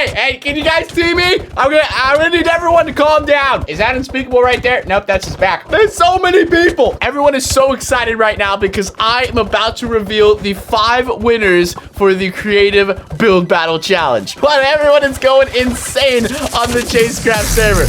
Hey, can you guys see me? I'm gonna need everyone to calm down. Is that unspeakable right there? Nope, that's his back. There's so many people. Everyone is so excited right now because I am about to reveal the 5 winners for the creative build battle challenge. But everyone is going insane on the CHASECRAFT server.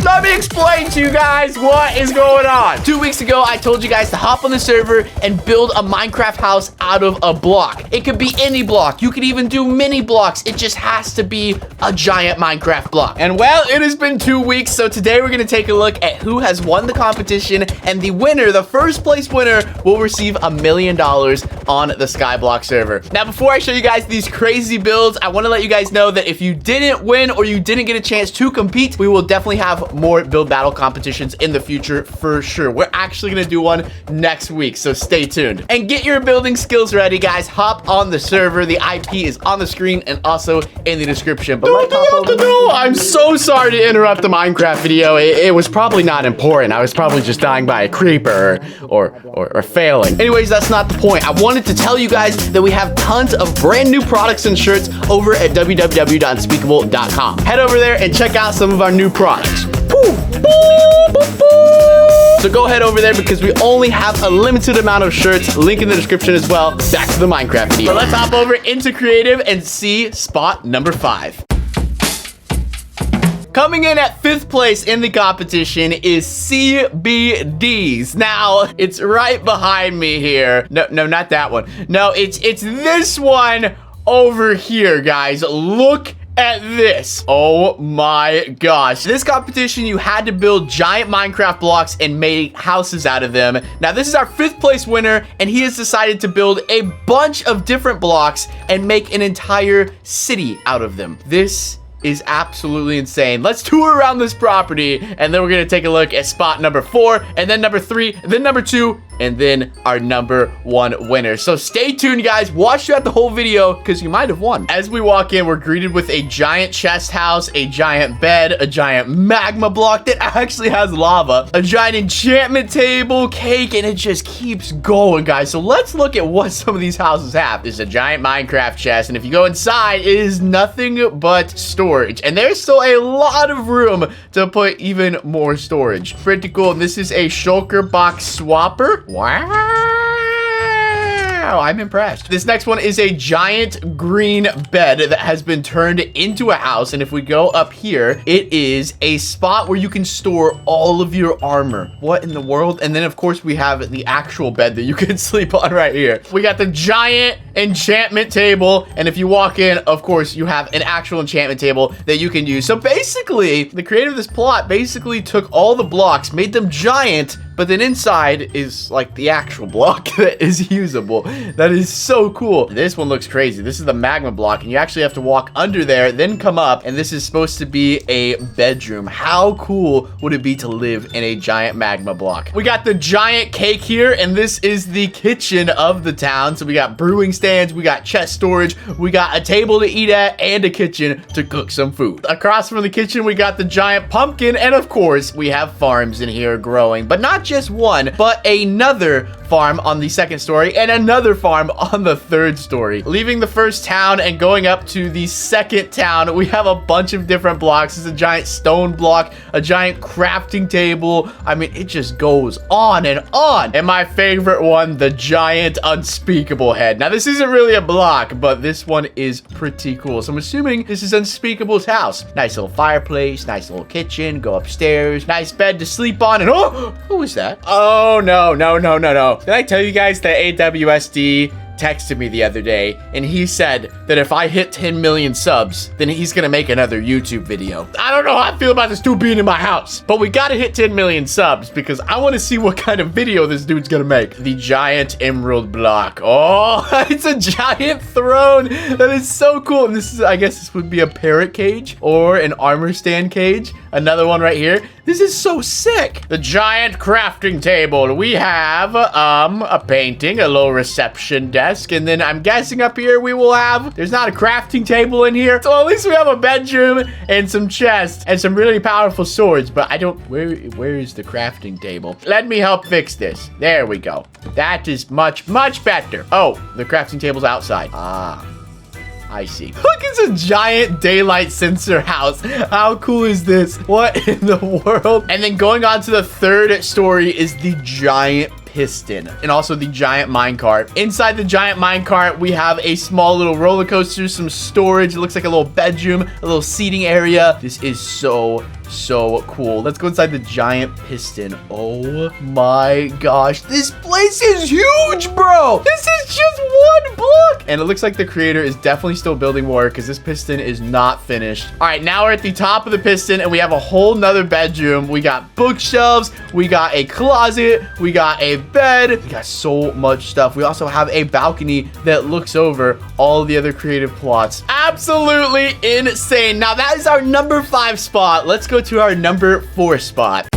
Let me explain to you guys what is going on. 2 weeks ago, I told you guys to hop on the server and build a Minecraft house out of a block. It could be any block. You could even do mini blocks. It just has to be a giant Minecraft block. And well, it has been 2 weeks, so today we're gonna take a look at who has won the competition, and the winner, the first place winner, will receive $1 million on the Skyblock server. Now, before I show you guys these crazy builds, I wanna let you guys know that if you didn't win or you didn't get a chance to compete, we will definitely have more build battle competitions in the future for sure. We're actually gonna do one next week, so stay tuned. And get your building skills ready, guys. Hop on the server. The IP is on the screen and also in the description. But I'm so sorry to interrupt the Minecraft video. It was probably not important. I was probably just dying by a creeper or failing. Anyways, that's not the point. I wanted to tell you guys that we have tons of brand new products and shirts over at www.unspeakable.com. Head over there and check out some of our new products. So go head over there because we only have a limited amount of shirts. Link in the description as well. Back to the Minecraft video. So let's hop over into creative and see spot number 5. Coming in at 5th place in the competition is SeeItBDS. Now, it's right behind me here. No, not that one. No, it's this one over here, guys. Look at this. Oh my gosh. This competition, you had to build giant Minecraft blocks and make houses out of them. Now, this is our 5th place winner, and he has decided to build a bunch of different blocks and make an entire city out of them. This is absolutely insane. Let's tour around this property, and then we're gonna take a look at spot number 4, and then number 3, and then number 2, and then our number 1 winner. So stay tuned, guys. Watch throughout the whole video because you might have won. As we walk in, we're greeted with a giant chest house, a giant bed, a giant magma block that actually has lava, a giant enchantment table, cake, and it just keeps going, guys. So let's look at what some of these houses have. There's a giant Minecraft chest, and if you go inside, it is nothing but storage. And there's still a lot of room to put even more storage. Pretty cool. And this is a shulker box swapper. Wow, I'm impressed. This next one is a giant green bed that has been turned into a house. And if we go up here, it is a spot where you can store all of your armor. What in the world? And then, of course, we have the actual bed that you can sleep on right here. We got the giant enchantment table. And if you walk in, of course, you have an actual enchantment table that you can use. So basically, the creator of this plot basically took all the blocks, made them giant, but then inside is like the actual block that is usable. That is so cool. This one looks crazy. This is the magma block, and you actually have to walk under there, then come up, and this is supposed to be a bedroom. How cool would it be to live in a giant magma block? We got the giant cake here, and this is the kitchen of the town. So we got brewing stands, we got chest storage, we got a table to eat at, and a kitchen to cook some food. Across from the kitchen, we got the giant pumpkin, and of course, we have farms in here growing, but not just one, but another farm on the 2nd story and another farm on the 3rd story. Leaving the first town and going up to the 2nd town, we have a bunch of different blocks. There's a giant stone block, a giant crafting table. I mean, it just goes on and on. And my favorite one, the giant unspeakable head. Now, this isn't really a block, but this one is pretty cool. So I'm assuming this is Unspeakable's house. Nice little fireplace, nice little kitchen, go upstairs, nice bed to sleep on, and oh, who is that? Oh, no. Did I tell you guys that AWSD texted me the other day, and he said that if I hit 10 million subs, then he's gonna make another YouTube video. I don't know how I feel about this dude being in my house, but we gotta hit 10 million subs because I want to see what kind of video this dude's gonna make. The giant emerald block. Oh, it's a giant throne. That is so cool. And this is, I guess this would be a parrot cage or an armor stand cage. Another one right here. This is so sick. The giant crafting table. We have a painting, a little reception desk, and then I'm guessing up here we will have, there's not a crafting table in here, so at least we have a bedroom and some chests and some really powerful swords, but I don't, where is the crafting table? Let me help fix this. There we go. That is much better. Oh, the crafting table's outside. Ah. I see. Look, it's a giant daylight sensor house. How cool is this? What in the world? And then going on to the third story is the giant piston and also the giant minecart. Inside the giant minecart, we have a small little roller coaster, some storage. It looks like a little bedroom, a little seating area. This is so cool. Let's go inside the giant piston. Oh my gosh, this place is huge, bro. This is just one block. And it looks like the creator is definitely still building more because this piston is not finished. All right, now we're at the top of the piston and we have a whole nother bedroom. We got bookshelves, we got a closet, we got a bed. We got so much stuff. We also have a balcony that looks over all the other creative plots. Absolutely insane. Now that is our number 5 spot. Let's go to our number 4 spot.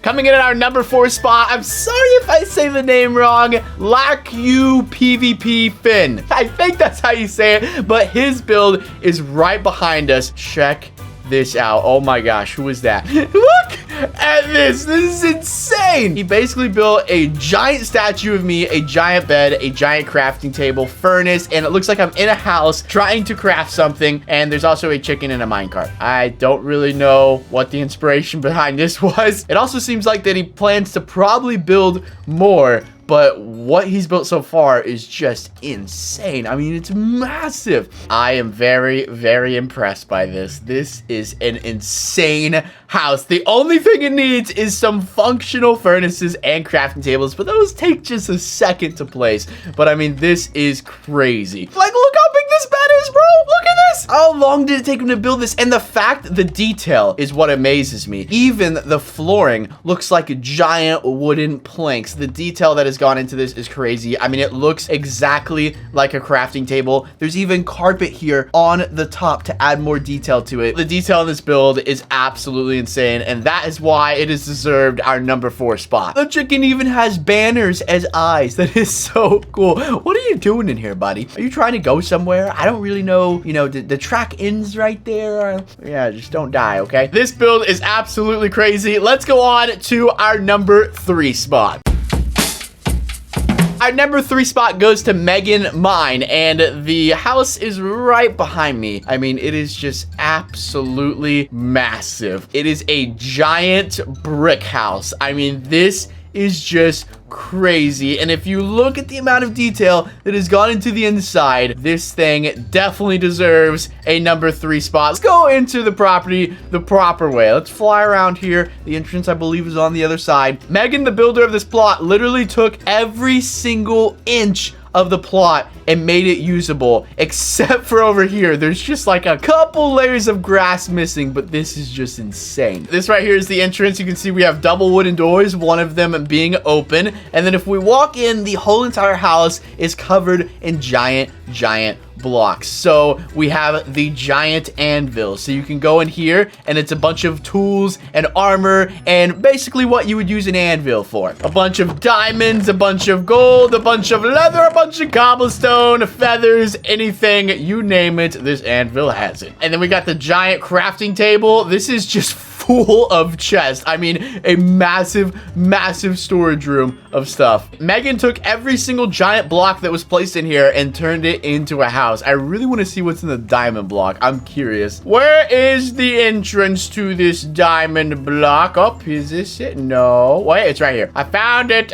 Coming in at our number 4 spot, I'm sorry if I say the name wrong, Laku PvP Finn. I think that's how you say it, but his build is right behind us. Check this out. Oh my gosh, who is that? Look at this. This is insane. He basically built a giant statue of me, a giant bed, a giant crafting table, furnace, and it looks like I'm in a house trying to craft something, and there's also a chicken in a minecart. I don't really know what the inspiration behind this was. It also seems like that he plans to probably build more, but what he's built so far is just insane. I mean, it's massive. I am very impressed by this. This is an insane house. The only thing it needs is some functional furnaces and crafting tables, but those take just a second to place. But I mean, this is crazy. Like, look how big this bed is, bro. Look at this. How long did it take him to build this? And the fact, the detail is what amazes me. Even the flooring looks like giant wooden planks. The detail that has gone into this is crazy. I mean, it looks exactly like a crafting table. There's even carpet here on the top to add more detail to it. The detail in this build is absolutely insane, and that is why it has deserved our number 4 spot. The chicken even has banners as eyes. That is so cool. What are you doing in here, buddy? Are you trying to go somewhere? I don't really know. You know, the track ends right there. Yeah, just don't die, okay? This build is absolutely crazy. Let's go on to our number 3 spot. Our number 3 spot goes to Megan Mine, and the house is right behind me. I mean, it is just absolutely massive. It is a giant brick house. I mean, this is just crazy. And if you look at the amount of detail that has gone into the inside, this thing definitely deserves a number 3 spot. Let's go into the property the proper way. Let's fly around here. The entrance, I believe, is on the other side. Megan, the builder of this plot, literally took every single inch of the plot and made it usable, except for over here. There's just like a couple layers of grass missing, but this is just insane. This right here is the entrance. You can see we have double wooden doors, one of them being open. And then if we walk in, the whole entire house is covered in giant blocks. So we have the giant anvil. So you can go in here and it's a bunch of tools and armor and basically what you would use an anvil for. A bunch of diamonds, a bunch of gold, a bunch of leather, a bunch of cobblestone, feathers, anything, you name it, this anvil has it. And then we got the giant crafting table. This is just full of chests. I mean, a massive storage room of stuff. Megan took every single giant block that was placed in here and turned it into a house. I really want to see what's in the diamond block. I'm curious. Where is the entrance to this diamond block? Oh, is this it? No. Wait, it's right here. I found it.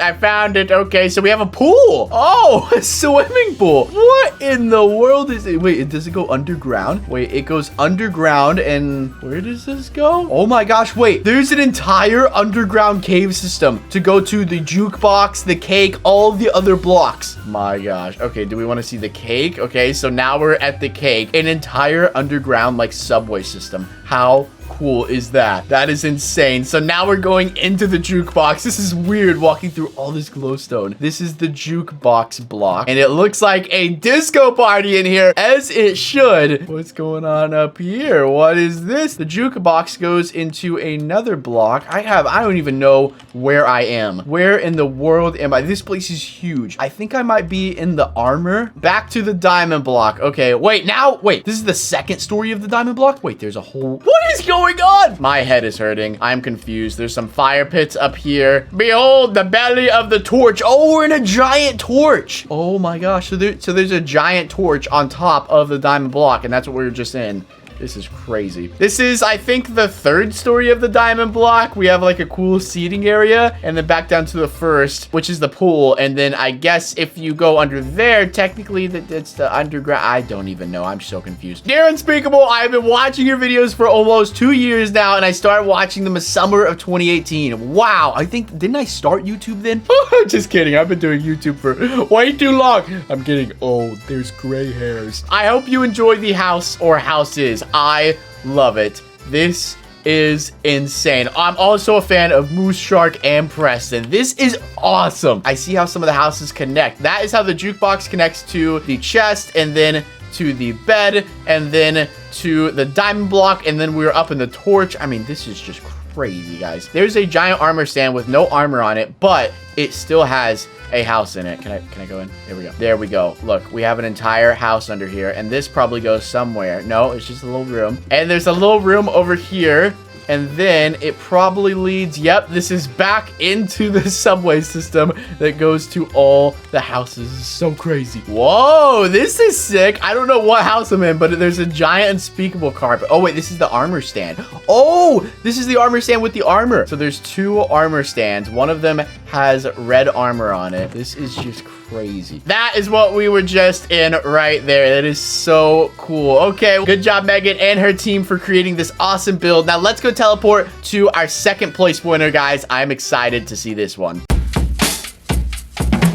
Okay, so we have a pool. Oh, a swimming pool. What in the world is it? Wait, does it go underground? Wait, it goes underground, and where does this go? Oh my gosh, wait, there's an entire underground cave system to go to the jukebox, the cake, all the other blocks. My gosh. Okay, do we want to see the cake? Okay, so now we're at the cake, an entire underground like subway system. How cool is that? That is insane. So now we're going into the jukebox. This is weird walking through all this glowstone. This is the jukebox block, and it looks like a disco party in here, as it should. What's going on up here? What is this? The jukebox goes into another block. I don't even know where I am. Where in the world am I? This place is huge. I think I might be in the armor. Back to the diamond block. Okay, wait, this is the second story of the diamond block? Wait, there's a whole... What is going going on? My head is hurting. I'm confused. There's some fire pits up here. Behold, the belly of the torch. Oh, we're in a giant torch. Oh my gosh. So there's a giant torch on top of the diamond block, and that's what we were just in. This is crazy. This is, I think, the third story of the diamond block. We have like a cool seating area, and then back down to the first, which is the pool. And then I guess if you go under there, technically that's the underground. I don't even know. I'm so confused. Dear Unspeakable, I've been watching your videos for almost 2 years now, and I started watching them in summer of 2018. Wow. I think, didn't I start YouTube then? Just kidding. I've been doing YouTube for way too long. I'm getting old. There's gray hairs. I hope you enjoy the house or houses. I love it. This is insane. I'm also a fan of Moose Shark and Preston. This is awesome. I see how some of the houses connect. That is how the jukebox connects to the chest, and then to the bed, and then to the diamond block, and then we're up in the torch. I mean, this is just crazy, guys. There's a giant armor stand with no armor on it, but it still has a house in it. Can I go in? There we go. There we go. Look, we have an entire house under here, and this probably goes somewhere. No, it's just a little room. And there's a little room over here, and then it probably leads, yep, this is back into the subway system that goes to all the houses. It's so crazy. Whoa, this is sick. I don't know what house I'm in, but there's a giant unspeakable carpet. Oh, wait, this is the armor stand. Oh, this is the armor stand with the armor. So there's 2 armor stands. One of them has red armor on it. This is just crazy. That is what we were just in right there. That is so cool. Okay, good job, Megan and her team, for creating this awesome build. Now let's go teleport to our second place winner, guys. I'm excited to see this one.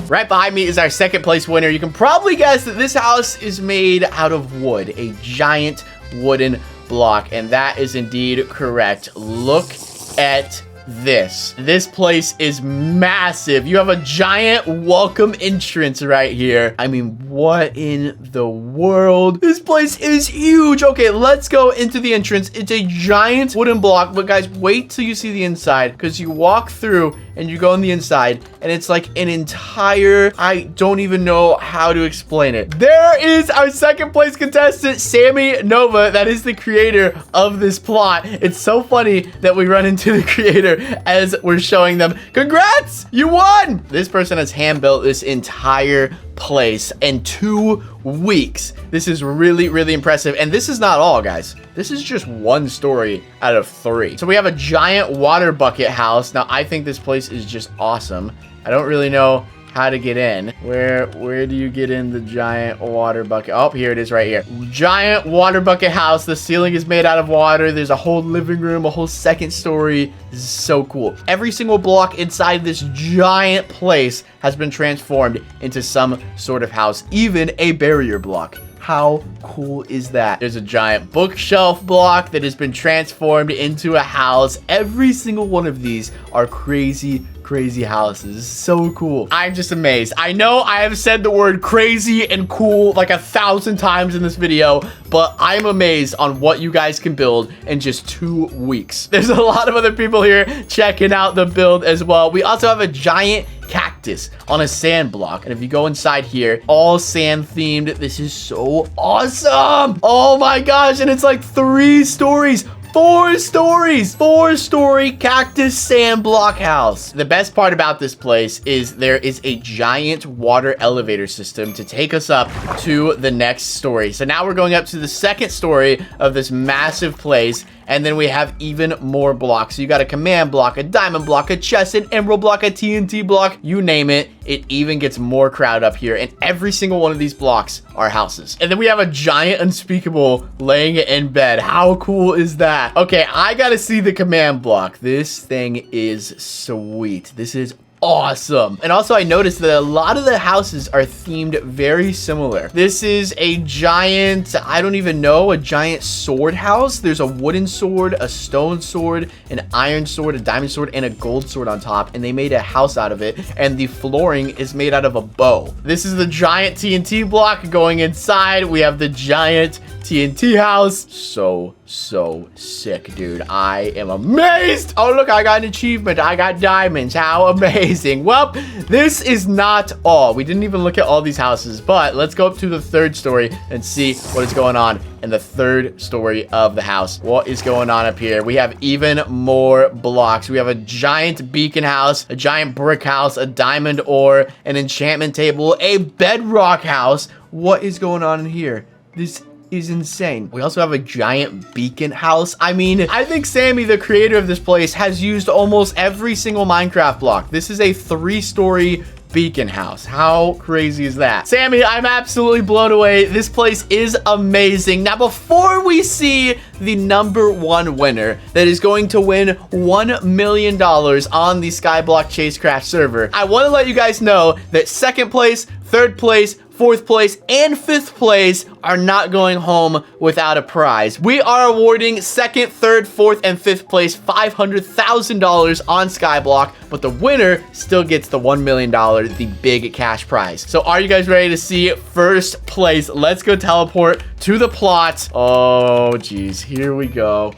Right behind me is our second place winner. You can probably guess that this house is made out of wood, a giant wooden block, and that is indeed correct. Look at this place is massive. You have a giant welcome entrance right here. I mean, what in the world? This place is huge. Okay, let's go into the entrance. It's a giant wooden block, but guys, wait till you see the inside, because you walk through and you go on the inside, and it's like an entire, I don't even know how to explain it. There is our second place contestant, Sammy Nova. That is the creator of this plot. It's so funny that we run into the creator as we're showing them. Congrats, you won. This person has hand built this entire place in 2 weeks. This is really, really impressive. And this is not all, guys. This is just 1 story out of 3. So we have a giant water bucket house. Now, I think this place is just awesome. I don't really know how to get in. Where do you get in the giant water bucket? Oh, here it is right here. Giant water bucket house. The ceiling is made out of water. There's a whole living room, a whole second story. This is so cool. Every single block inside this giant place has been transformed into some sort of house, even a barrier block. How cool is that? There's a giant bookshelf block that has been transformed into a house. Every single one of these are crazy houses. So cool. I'm just amazed. I know I have said the word crazy and cool like 1,000 times in this video, but I'm amazed on what you guys can build in just 2 weeks. There's a lot of other people here checking out the build as well. We also have a giant cactus on a sand block, and if you go inside here, all sand themed. This is so awesome. Oh my gosh. And it's like 3 stories. 4 stories, 4-story cactus sand block house. The best part about this place is there is a giant water elevator system to take us up to the next story. So now we're going up to the second story of this massive place, and then we have even more blocks. So you got a command block, a diamond block, a chest, an emerald block, a TNT block, you name it. It even gets more crowd up here, and every single one of these blocks are houses. And then we have a giant unspeakable laying in bed. How cool is that? Okay, I gotta see the command block. This thing is sweet. This is awesome. And also I noticed that a lot of the houses are themed very similar. This is a giant, I don't even know, a giant sword house. There's a wooden sword, a stone sword, an iron sword, a diamond sword, and a gold sword on top, and they made a house out of it, and the flooring is made out of a bow. This is the giant TNT block going inside. We have the giant TNT house. So so sick, dude. I am amazed. Oh, look, I got an achievement. I got diamonds. How amazing. Well, this is not all. We didn't even look at all these houses, but let's go up to the third story and see what is going on in the third story of the house. What is going on up here? We have even more blocks. We have a giant beacon house, a giant brick house, a diamond ore, an enchantment table, a bedrock house. What is going on in here? This is insane. We also have a giant beacon house. I mean, I think Sammy, the creator of this place, has used almost every single Minecraft block. This is a 3-story beacon house. How crazy is that? Sammy, I'm absolutely blown away. This place is amazing. Now, before we see the #1 winner that is going to win $1 million on the Skyblock CHASECRAFT server, I want to let you guys know that 2nd place, 3rd place, 4th place, and 5th place are not going home without a prize. We are awarding 2nd, 3rd, 4th, and 5th place $500,000 on Skyblock, but the winner still gets the $1 million, the big cash prize. So are you guys ready to see 1st place? Let's go teleport to the plot. Oh, geez. Here we go.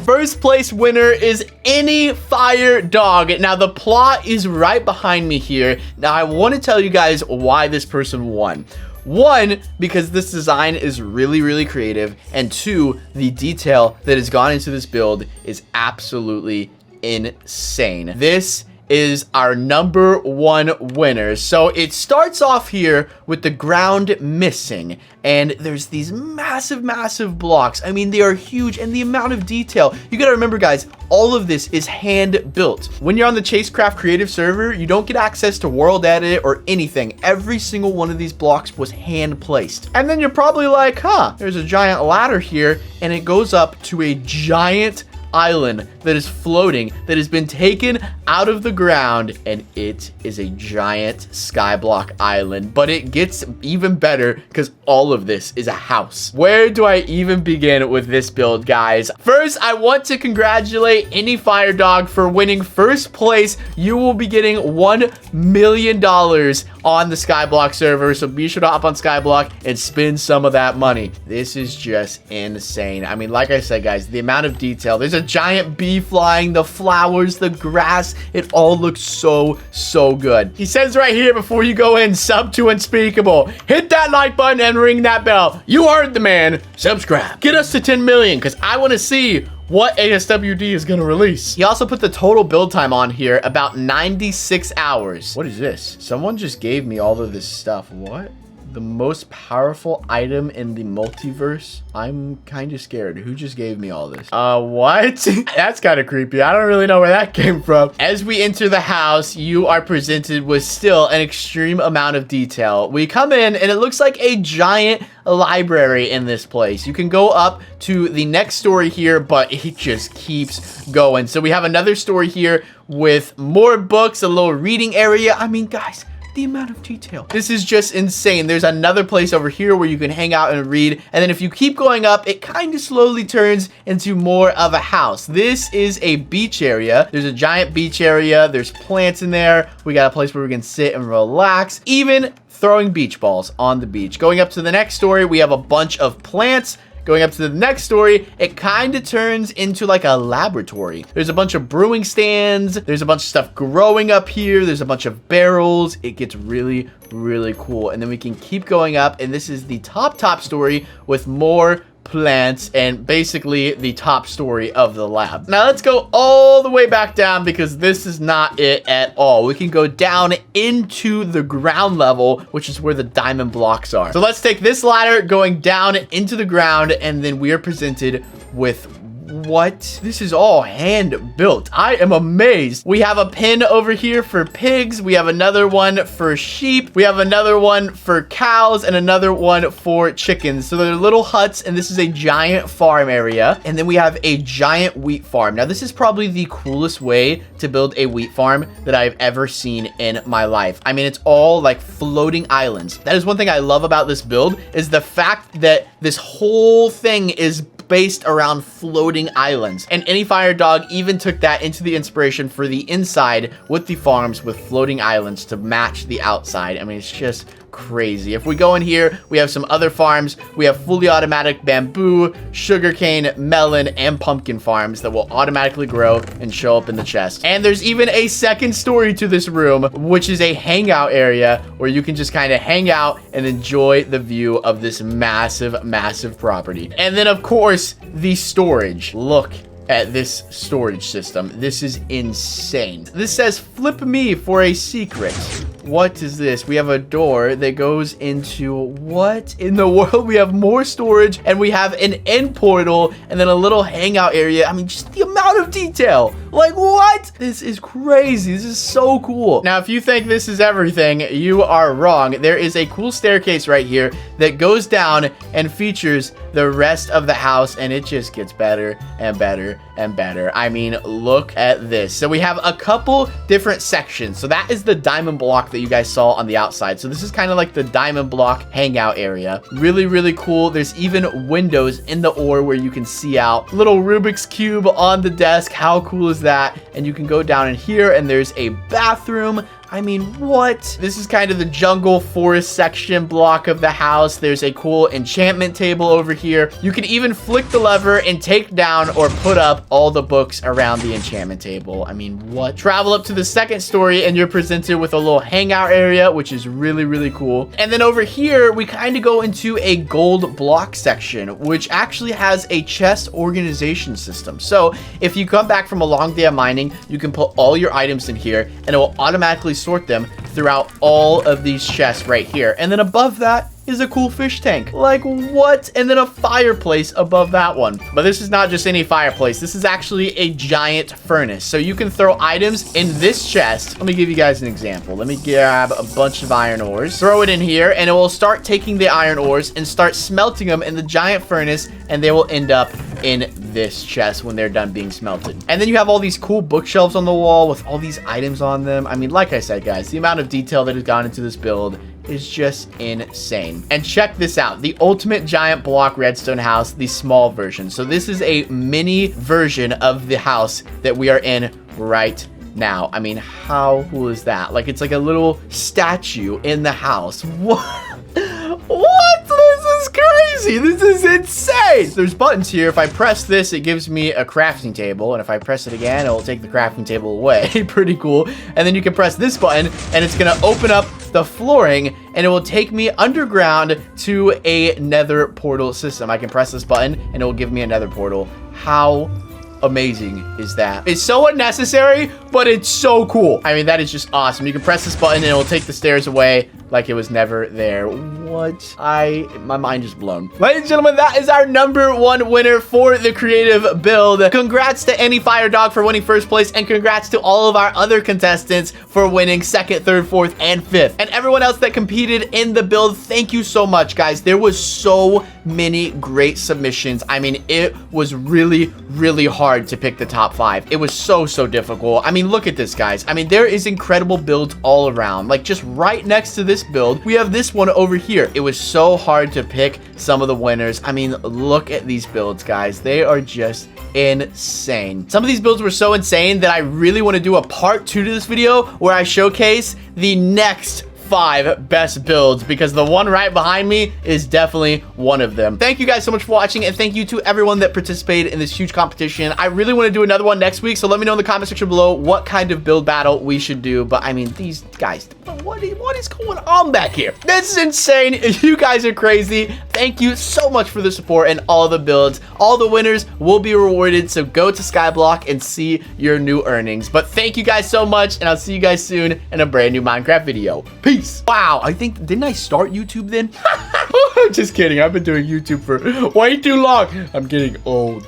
1st place winner is Any Fire Dog. Now, the plot is right behind me here. Now, I want to tell you guys why this person won. 1, because this design is really, really creative. And 2, the detail that has gone into this build is absolutely insane. This is our #1 winner. So it starts off here with the ground missing, and there's these massive blocks. I mean, they are huge, and the amount of detail. You gotta remember, guys, all of this is hand built. When you're on the CHASECRAFT creative server, you don't get access to world edit or anything. Every single one of these blocks was hand placed. And then you're probably like, huh, there's a giant ladder here, and it goes up to a giant island that is floating, that has been taken out of the ground, and it is a giant Skyblock island. But it gets even better because all of this is a house. Where do I even begin with this build, guys? First, I want to congratulate Any Fire Dog for winning 1st place. You will be getting $1 million on the Skyblock server, so be sure to hop on Skyblock and spend some of that money. This is just insane. I mean, like I said, guys, the amount of detail. There's a giant bee flying, the flowers, the grass, it all looks so good. He says right here, before you go in, sub to Unspeakable. Hit that like button and ring that bell. You heard the man. Subscribe. Get us to 10 million, because I want to see what ASWD is going to release. He also put the total build time on here, about 96 hours. What is this? Someone just gave me all of this stuff. What? The most powerful item in the multiverse? I'm kind of scared. Who just gave me all this? What? That's kind of creepy. I don't really know where that came from. As we enter the house, you are presented with still an extreme amount of detail. We come in, and it looks like a giant library in this place. You can go up to the next story here, but it just keeps going. So we have another story here with more books, a little reading area. I mean, guys, the amount of detail. This is just insane. There's another place over here where you can hang out and read. And then if you keep going up, it kind of slowly turns into more of a house. This is a beach area. There's a giant beach area. There's plants in there. We got a place where we can sit and relax. Even throwing beach balls on the beach. Going up to the next story, we have a bunch of plants. Going up to the next story, it kind of turns into like a laboratory. There's a bunch of brewing stands. There's a bunch of stuff growing up here. There's a bunch of barrels. It gets really cool. And then we can keep going up. And this is the top story with more plants and basically the top story of the lab. Now let's go all the way back down, because this is not it at all. We can go down into the ground level, which is where the diamond blocks are. So let's take this ladder going down into the ground, and then we are presented with what? This is all hand built. I am amazed. We have a pen over here for pigs. We have another one for sheep. We have another one for cows and another one for chickens. So they're little huts, and this is a giant farm area. And then we have a giant wheat farm. Now, this is probably the coolest way to build a wheat farm that I've ever seen in my life. I mean, it's all like floating islands. That is one thing I love about this build, is the fact that this whole thing is based around floating islands. And Any Fire Dog even took that into the inspiration for the inside with the farms with floating islands to match the outside. I mean, it's just crazy. If we go in here, we have some other farms. We have fully automatic bamboo, sugarcane, melon, and pumpkin farms that will automatically grow and show up in the chest. And there's even a second story to this room, which is a hangout area where you can just kind of hang out and enjoy the view of this massive, massive property. And then, of course, the storage. Look at this storage system. This is insane. This says, flip me for a secret. What is this? We have a door that goes into, what in the world? We have more storage, and we have an end portal, and then a little hangout area. I mean, just the amount of detail. Like, what? This is crazy. This is so cool. Now, if you think this is everything, you are wrong. There is a cool staircase right here that goes down and features the rest of the house, and it just gets better and better and better. I mean, look at this. So we have a couple different sections. So that is the diamond block that you guys saw on the outside. So this is kind of like the diamond block hangout area. Really, really cool. There's even windows in the ore where you can see out. Little Rubik's Cube on the desk. How cool is that? And you can go down in here, and there's a bathroom. I mean, what? This is kind of the jungle forest section block of the house. There's a cool enchantment table over here. You can even flick the lever and take down or put up all the books around the enchantment table. I mean, what? Travel up to the second story and you're presented with a little hangout area, which is really, really cool. And then over here, we kind of go into a gold block section, which actually has a chest organization system. So if you come back from a long day of mining, you can put all your items in here and it will automatically sort them throughout all of these chests right here. And then above that is a cool fish tank. Like, what? And then a fireplace above that one. But this is not just any fireplace. This is actually a giant furnace. So you can throw items in this chest. Let me give you guys an example. Let me grab a bunch of iron ores, throw it in here, and it will start taking the iron ores and start smelting them in the giant furnace, and they will end up in this chest when they're done being smelted. And then you have all these cool bookshelves on the wall with all these items on them. I mean, like I said, guys, the amount of detail that has gone into this build is just insane. And check this out, the ultimate giant block redstone house, the small version. So this is a mini version of the house that we are in right now. I mean, how cool is that? Like, it's like a little statue in the house. What? What? This is crazy. This is insane. There's buttons here. If I press this, it gives me a crafting table. And if I press it again, it will take the crafting table away. Pretty cool. And then you can press this button and it's going to open up the flooring and it will take me underground to a nether portal system. I can press this button and it will give me a nether portal. How amazing is that? It's so unnecessary, but it's so cool. I mean, that is just awesome. You can press this button and it will take the stairs away like it was never there. What? My mind is blown. Ladies and gentlemen, that is our #1 winner for the creative build. Congrats to Any Fire Dog for winning first place, and congrats to all of our other contestants for winning 2nd, 3rd, 4th, and 5th. And everyone else that competed in the build, thank you so much, guys. There was so many great submissions. I mean, it was really, really hard to pick the top 5. It was so difficult. I mean, look at this, guys. I mean, there is incredible builds all around. Like, just right next to this build, we have this one over here. It was so hard to pick some of the winners. I mean, look at these builds, guys. They are just insane. Some of these builds were so insane that I really want to do a part 2 to this video where I showcase the next 5 best builds, because the one right behind me is definitely one of them. Thank you guys so much for watching, and thank you to everyone that participated in this huge competition. I really want to do another one next week, so let me know in the comment section below what kind of build battle we should do. But I mean, these guys, what is going on back here? This is insane. You guys are crazy. Thank you so much for the support and all the builds. All the winners will be rewarded, so go to Skyblock and see your new earnings. But thank you guys so much, and I'll see you guys soon in a brand new Minecraft video. Peace. Wow, I think, didn't I start YouTube then? Just kidding. I've been doing YouTube for way too long. I'm getting old.